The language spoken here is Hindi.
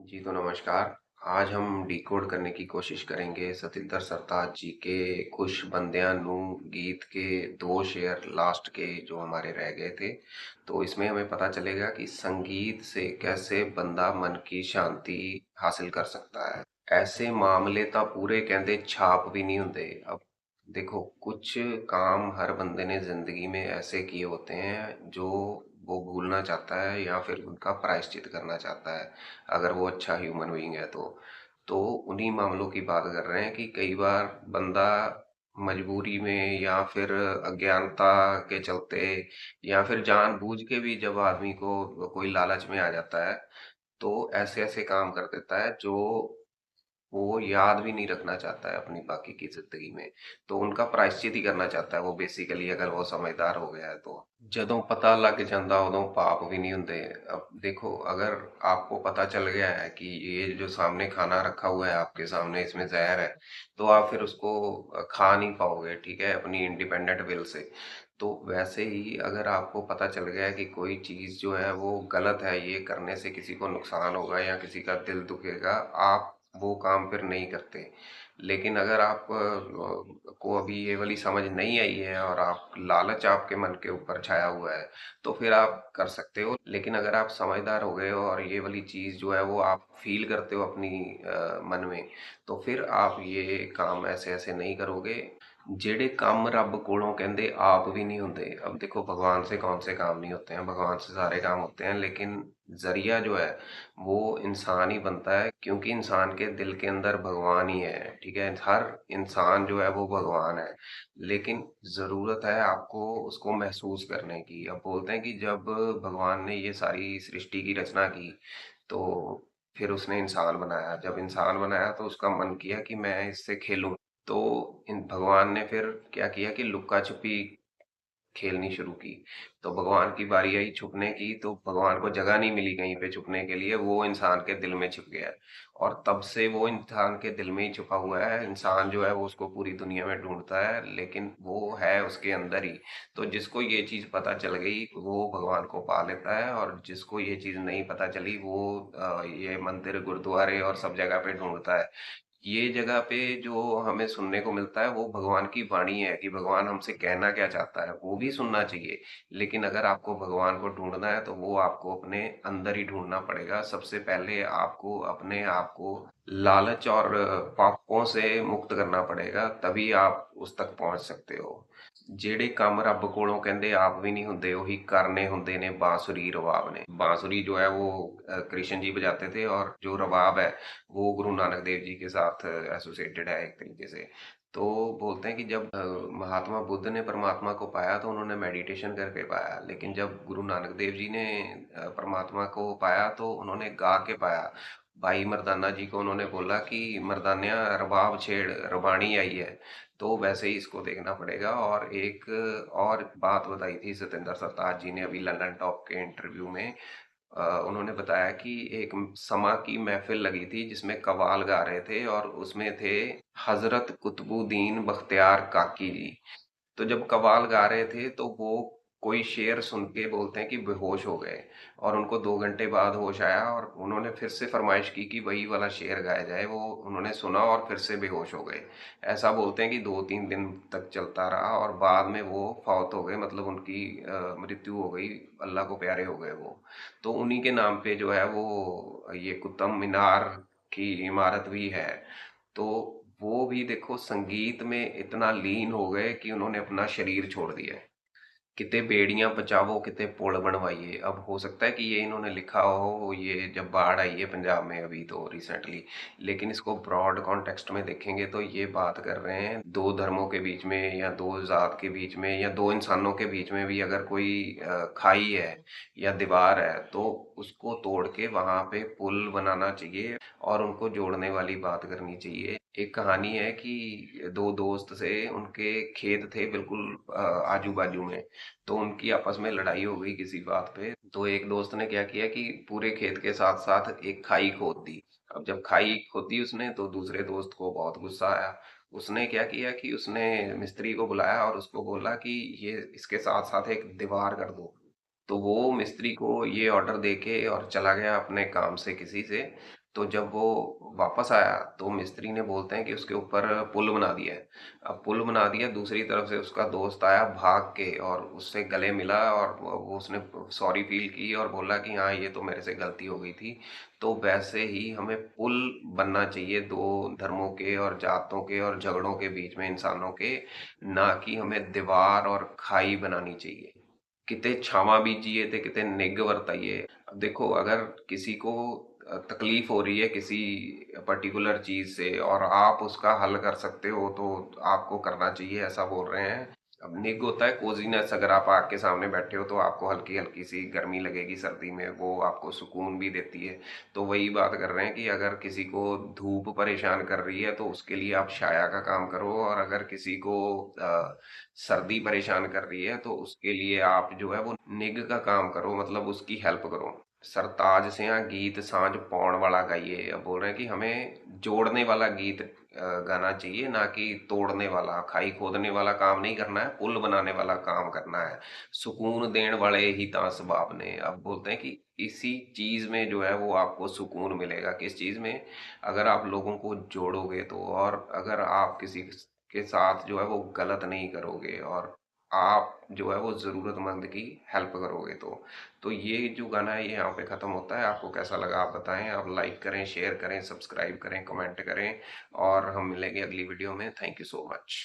जी तो नमस्कार। आज हम डिकोड करने की कोशिश करेंगे सतिंदर सरताज जी के खुश बंदियां नू गीत के दो शेर लास्ट के जो हमारे रह गए थे। तो इसमें हमें पता चलेगा कि संगीत से कैसे बंदा मन की शांति हासिल कर सकता है। ऐसे मामले ਤਾਂ पूरे कहते छाप भी नहीं होते। अब देखो, कुछ काम हर बंदे ने जिंदगी में ऐसे किए होते हैं जो वो भूलना चाहता है या फिर उनका प्रायश्चित करना चाहता है, अगर वो अच्छा ह्यूमन बीइंग है तो उन्हीं मामलों की बात कर रहे हैं कि कई बार बंदा मजबूरी में या फिर अज्ञानता के चलते या फिर जानबूझ के भी जब आदमी को कोई लालच में आ जाता है तो ऐसे ऐसे काम कर देता है जो वो याद भी नहीं रखना चाहता है अपनी बाकी की जिंदगी में। तो उनका प्रायश्चित ही करना चाहता है वो बेसिकली, अगर वो समझदार हो गया है तो। ਜਦੋਂ पता लग ਜਾਂਦਾ उदों पाप भी नहीं होंगे। अब देखो, अगर आपको पता चल गया है कि ये जो सामने खाना रखा हुआ है आपके सामने इसमें जहर है, तो आप फिर उसको खा नहीं पाओगे, ठीक है, अपनी इंडिपेंडेंट विल से। तो वैसे ही अगर आपको पता चल गया है कि कोई चीज़ जो है वो गलत है, ये करने से किसी को नुकसान होगा या किसी का दिल दुखेगा, आप वो काम फिर नहीं करते। लेकिन अगर आप को अभी ये वाली समझ नहीं आई है और आप लालच आपके मन के ऊपर छाया हुआ है, तो फिर आप कर सकते हो। लेकिन अगर आप समझदार हो गए हो और ये वाली चीज़ जो है वो आप फील करते हो अपनी मन में, तो फिर आप ये काम ऐसे ऐसे नहीं करोगे। ਜਿਹੜੇ ਕੰਮ ਰੱਬ ਕੋਲੋਂ ਕਹਿੰਦੇ आप भी नहीं होते। अब देखो, भगवान से कौन से काम नहीं होते हैं, भगवान से सारे काम होते हैं, लेकिन जरिया जो है वो इंसान ही बनता है, क्योंकि इंसान के दिल के अंदर भगवान ही है, ठीक है। हर इंसान जो है वो भगवान है, लेकिन जरूरत है आपको उसको महसूस करने की। अब बोलते हैं कि जब भगवान ने ये सारी सृष्टि की रचना की तो फिर उसने इंसान बनाया। जब इंसान बनाया तो उसका मन किया कि मैं इससे खेलूं। तो इन भगवान ने फिर क्या किया कि लुक्का छुपी खेलनी शुरू की। तो भगवान की बारी आई छुपने की, तो भगवान को जगह नहीं मिली कहीं पे छुपने के लिए, वो इंसान के दिल में छिप गया। और तब से वो इंसान के दिल में ही छुपा हुआ है। इंसान जो है वो उसको पूरी दुनिया में ढूंढता है, लेकिन वो है उसके अंदर ही। तो जिसको ये चीज पता चल गई वो भगवान को पा लेता है, और जिसको ये चीज नहीं पता चली वो ये मंदिर गुरुद्वारे और सब जगह पे ढूंढता है। ये जगह पे जो हमें सुनने को मिलता है वो भगवान की वाणी है कि भगवान हमसे कहना क्या चाहता है, वो भी सुनना चाहिए। लेकिन अगर आपको भगवान को ढूंढना है तो वो आपको अपने अंदर ही ढूंढना पड़ेगा। सबसे पहले आपको अपने आप को लालच और पापों से मुक्त करना पड़ेगा, तभी आप उस तक पहुंच सकते हो। ਜਿਹੜੇ ਕੰਮ ਰੱਬ ਕੋਲੋਂ ਕਹਿੰਦੇ आप भी नहीं ਹੁੰਦੇ, ਉਹੀ करने ਹੁੰਦੇ ने बांसुरी रबाब ने। बांसुरी जो है वो कृष्ण जी बजाते थे, और जो रबाब है वो गुरु नानक देव जी के साथ एसोसिएटेड है एक तरीके से। तो बोलते हैं कि जब महात्मा बुद्ध ने परमात्मा को पाया तो उन्होंने मेडिटेशन करके पाया, लेकिन जब गुरु नानक देव जी ने परमात्मा को पाया तो उन्होंने गा के पाया। भाई मर्दाना जी को उन्होंने बोला कि मर्दानिया रबाब छेड़, रबानी आई है। तो वैसे ही इसको देखना पड़ेगा। और एक और बात बताई थी सत्येंद्र सरताज जी ने अभी लंदन टॉप के इंटरव्यू में। उन्होंने बताया कि एक समा की महफिल लगी थी जिसमें कव्वाल गा रहे थे, और उसमें थे हजरत कुतुबुद्दीन बख्तियार काकी जी। तो जब कव्वाल गा रहे थे तो वो कोई शेर सुन के बोलते हैं कि बेहोश हो गए, और उनको 2 घंटे बाद होश आया और उन्होंने फिर से फरमाइश की कि वही वाला शेर गाया जाए। वो उन्होंने सुना और फिर से बेहोश हो गए। ऐसा बोलते हैं कि 2-3 दिन तक चलता रहा और बाद में वो फौत हो गए, मतलब उनकी मृत्यु हो गई, अल्लाह को प्यारे हो गए वो। तो उन्हीं के नाम पे जो है वो ये कुतुब मीनार की इमारत भी है। तो वो भी देखो संगीत में इतना लीन हो गए कि उन्होंने अपना शरीर छोड़ दिया है। किते बेड़ियां बचावो किते पुल बनवाइए। अब हो सकता है कि ये इन्होंने लिखा हो ये जब बाढ़ आई है पंजाब में अभी तो रिसेंटली, लेकिन इसको ब्रॉड कॉन्टेक्स्ट में देखेंगे तो ये बात कर रहे हैं दो धर्मों के बीच में या दो जात के बीच में या दो इंसानों के बीच में भी अगर कोई खाई है या दीवार है तो उसको तोड़ के वहां पे पुल बनाना चाहिए और उनको जोड़ने वाली बात करनी चाहिए। एक कहानी है कि दो दोस्त थे, उनके खेत थे बिल्कुल आजू बाजू में। तो उनकी आपस में लड़ाई हो गई किसी बात पे। तो एक दोस्त ने क्या किया कि पूरे खेत के साथ साथ एक खाई खोद दी। अब जब खाई खोदी उसने तो दूसरे दोस्त को बहुत गुस्सा आया। उसने क्या किया कि उसने मिस्त्री को बुलाया और उसको बोला कि ये इसके साथ साथ एक दीवार कर दो। तो वो मिस्त्री को ये ऑर्डर देके और चला गया अपने काम से किसी से। तो जब वो वापस आया तो मिस्त्री ने बोलते हैं कि उसके ऊपर पुल बना दिया है। अब पुल बना दिया, दूसरी तरफ से उसका दोस्त आया भाग के और उससे गले मिला और वो उसने सॉरी फील की और बोला कि हाँ ये तो मेरे से गलती हो गई थी। तो वैसे ही हमें पुल बनना चाहिए दो धर्मों के और जातों के और झगड़ों के बीच में इंसानों के, ना कि हमें दीवार और खाई बनानी चाहिए। किते क्षमा बीजिए ते किते निग वरताइए। अब देखो, अगर किसी को तकलीफ हो रही है किसी पर्टिकुलर चीज से और आप उसका हल कर सकते हो तो आपको करना चाहिए, ऐसा बोल रहे हैं। अब निग होता है कोजीनेस, अगर आप आग के सामने बैठे हो तो आपको हल्की हल्की सी गर्मी लगेगी सर्दी में, वो आपको सुकून भी देती है। तो वही बात कर रहे हैं कि अगर किसी को धूप परेशान कर रही है तो उसके लिए आप छाया का काम करो, और अगर किसी को सर्दी परेशान कर रही है तो उसके लिए आप जो है वो निग का काम करो, मतलब उसकी हेल्प करो। सरताज से यहाँ गीत सांझ पौण वाला गाइए। अब बोल रहे हैं कि हमें जोड़ने वाला गीत गाना चाहिए, ना कि तोड़ने वाला, खाई खोदने वाला काम नहीं करना है, पुल बनाने वाला काम करना है। सुकून देने वाले ही तां सबाब ने। अब बोलते हैं कि इसी चीज में जो है वो आपको सुकून मिलेगा। किस चीज में? अगर आप लोगों को जोड़ोगे तो, और अगर आप किसी के साथ जो है वो गलत नहीं करोगे और आप जो है वो जरूरतमंद की हेल्प करोगे तो ये जो गाना है ये यहाँ पे खत्म होता है। आपको कैसा लगा आप बताएं। आप लाइक करें, शेयर करें, सब्सक्राइब करें, कमेंट करें, और हम मिलेंगे अगली वीडियो में। Thank you so much.